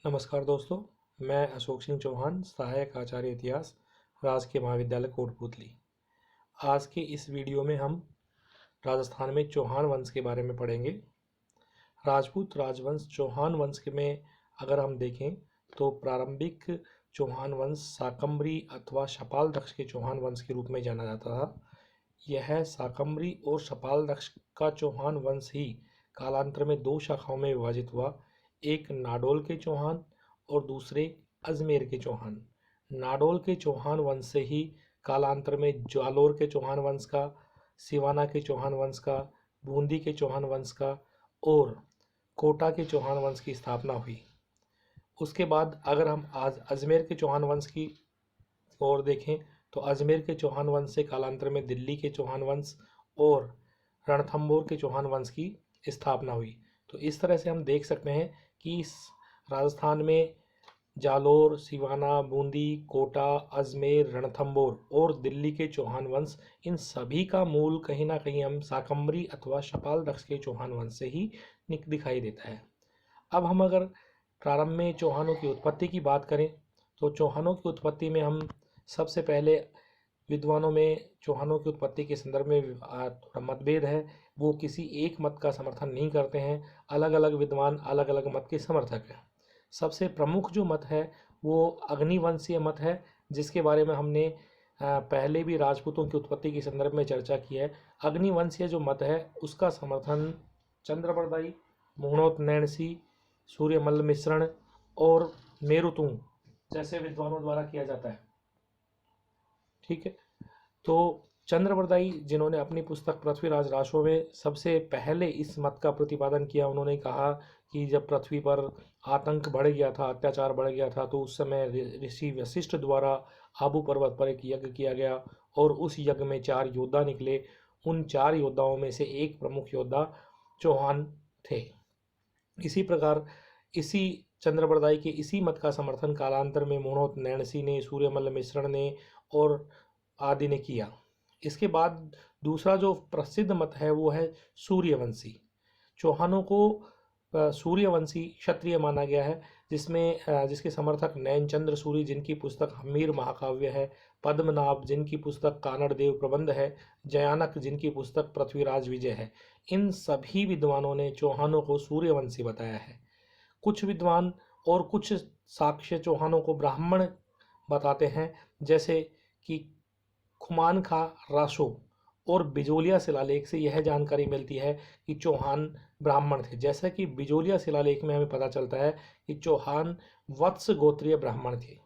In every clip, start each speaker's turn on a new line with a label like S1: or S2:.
S1: नमस्कार दोस्तों, मैं अशोक सिंह चौहान, सहायक आचार्य इतिहास, राजकीय महाविद्यालय कोटपूतली। आज के इस वीडियो में हम राजस्थान में चौहान वंश के बारे में पढ़ेंगे। राजपूत राजवंश चौहान वंश में अगर हम देखें तो प्रारंभिक चौहान वंश शाकंभरी अथवा शपालदक्ष के चौहान वंश के रूप में जाना जाता था। यह शाकंभरी और शपालदक्ष का चौहान वंश ही कालांतर में दो शाखाओं में विभाजित हुआ, एक नाडोल के चौहान और दूसरे अजमेर के चौहान। नाडोल के चौहान वंश से ही कालांतर में जालोर के चौहान वंश का, सिवाना के चौहान वंश का, बूंदी के चौहान वंश का और कोटा के चौहान वंश की स्थापना हुई। उसके बाद अगर हम आज अजमेर के चौहान वंश की ओर देखें तो अजमेर के चौहान वंश से कालांतर में दिल्ली के चौहान वंश और रणथंभौर के चौहान वंश की स्थापना हुई। तो इस तरह से हम देख सकते हैं कि इस राजस्थान में जालोर, सिवाना, बूंदी, कोटा, अजमेर, रणथंभौर और दिल्ली के चौहान वंश, इन सभी का मूल कहीं ना कहीं हम शाकंभरी अथवा शपालदक्ष के चौहान वंश से ही दिखाई देता है। अब हम अगर प्रारंभ में चौहानों की उत्पत्ति की बात करें तो चौहानों की उत्पत्ति में हम सबसे पहले विद्वानों में चौहानों की उत्पत्ति के संदर्भ में थोड़ा मतभेद है। वो किसी एक मत का समर्थन नहीं करते हैं, अलग अलग विद्वान अलग अलग मत के समर्थक हैं। सबसे प्रमुख जो मत है वो अग्निवंशीय मत है, जिसके बारे में हमने पहले भी राजपूतों की उत्पत्ति के संदर्भ में चर्चा की है। अग्निवंशीय जो मत है उसका समर्थन चंद्रबरदाई, मुहणोत नैणसी, सूर्यमल्ल मिश्रण और मेरुतुंग जैसे विद्वानों द्वारा किया जाता है। ठीक है, तो चंद्रबरदाई जिन्होंने अपनी पुस्तक पृथ्वीराज रासो में सबसे पहले इस मत का प्रतिपादन किया, उन्होंने कहा कि जब पृथ्वी पर आतंक बढ़ गया था, अत्याचार बढ़ गया था, तो उस समय ऋषि वशिष्ठ द्वारा आबू पर्वत पर एक यज्ञ किया गया और उस यज्ञ में 4 योद्धा निकले। उन 4 योद्धाओं में से एक प्रमुख योद्धा चौहान थे। इसी प्रकार इसी चंद्रबरदाई के इसी मत का समर्थन कालांतर में मुहणोत नैणसी ने, सूर्यमल्ल मिश्रण ने और आदि ने किया। इसके बाद दूसरा जो प्रसिद्ध मत है वो है सूर्यवंशी। चौहानों को सूर्यवंशी क्षत्रिय माना गया है, जिसके समर्थक नैनचंद्र सूरी जिनकी पुस्तक हम्मीर महाकाव्य है, पद्मनाभ जिनकी पुस्तक कानड़ देव प्रबंध है, जयानक जिनकी पुस्तक पृथ्वीराज विजय है। इन सभी विद्वानों ने चौहानों को सूर्यवंशी बताया है। कुछ विद्वान और कुछ साक्ष्य चौहानों को ब्राह्मण बताते हैं, जैसे कि खुमान खा रासो और बिजोलिया शिलालेख से यह जानकारी मिलती है कि चौहान ब्राह्मण थे। जैसा कि बिजोलिया शिलालेख में हमें पता चलता है कि चौहान वत्स गोत्रीय ब्राह्मण थे,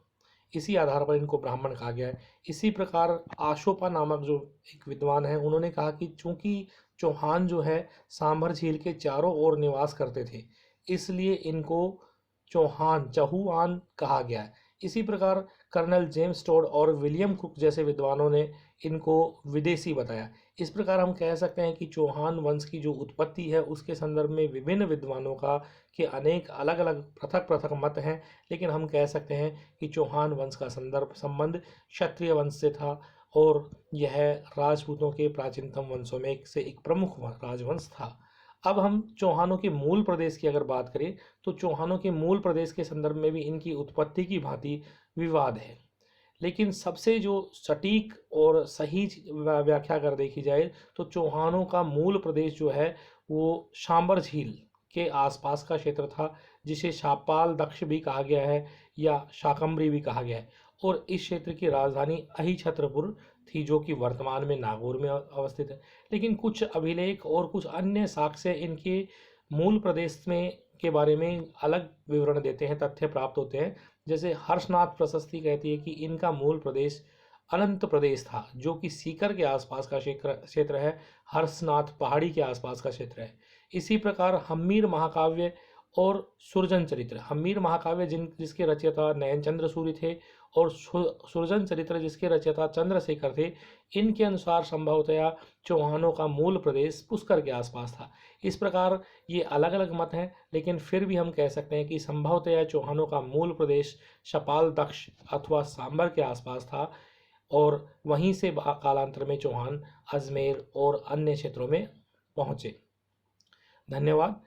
S1: इसी आधार पर इनको ब्राह्मण कहा गया है। इसी प्रकार आशोपा नामक जो एक विद्वान है, उन्होंने कहा कि चूंकि चौहान जो है सांभर झील के चारों ओर निवास करते थे, इसलिए इनको चौहान चहुआन कहा गया है। इसी प्रकार कर्नल जेम्स टोड और विलियम कुक जैसे विद्वानों ने इनको विदेशी बताया। इस प्रकार हम कह सकते हैं कि चौहान वंश की जो उत्पत्ति है उसके संदर्भ में विभिन्न विद्वानों का के अनेक अलग अलग पृथक पृथक मत हैं, लेकिन हम कह सकते हैं कि चौहान वंश का संबंध क्षत्रिय वंश से था और यह राजपूतों के प्राचीनतम वंशों में से एक प्रमुख राजवंश था। अब हम चौहानों के मूल प्रदेश की अगर बात करें तो चौहानों के मूल प्रदेश के संदर्भ में भी इनकी उत्पत्ति की भांति विवाद है, लेकिन सबसे जो सटीक और सही व्याख्या कर देखी जाए तो चौहानों का मूल प्रदेश जो है वो सांबर झील के आसपास का क्षेत्र था, जिसे शापालदक्ष भी कहा गया है या शाकंभरी भी कहा गया है। और इस क्षेत्र की राजधानी अहिछत्रपुर थी, जो कि वर्तमान में नागौर में अवस्थित है। लेकिन कुछ अभिलेख और कुछ अन्य साक्ष्य इनके मूल प्रदेश में के बारे में अलग विवरण देते हैं, तथ्य प्राप्त होते हैं। जैसे हर्षनाथ प्रशस्ति कहती है कि इनका मूल प्रदेश अनंत प्रदेश था, जो कि सीकर के आसपास का क्षेत्र है, हर्षनाथ पहाड़ी के आसपास का क्षेत्र है। इसी प्रकार हम्मीर महाकाव्य और सुरजन चरित्र, हम्मीर महाकाव्य जिसके रचयिता नयनचंद्र सूरी थे और सुरजन चरित्र जिसके रचयिता चंद्रशेखर थे, इनके अनुसार संभवतया चौहानों का मूल प्रदेश पुष्कर के आसपास था। इस प्रकार ये अलग अलग मत हैं, लेकिन फिर भी हम कह सकते हैं कि संभवतया चौहानों का मूल प्रदेश शपालदक्ष अथवा सांबर के आसपास था और वहीं से कालांतर में चौहान अजमेर और अन्य क्षेत्रों में पहुँचे। धन्यवाद।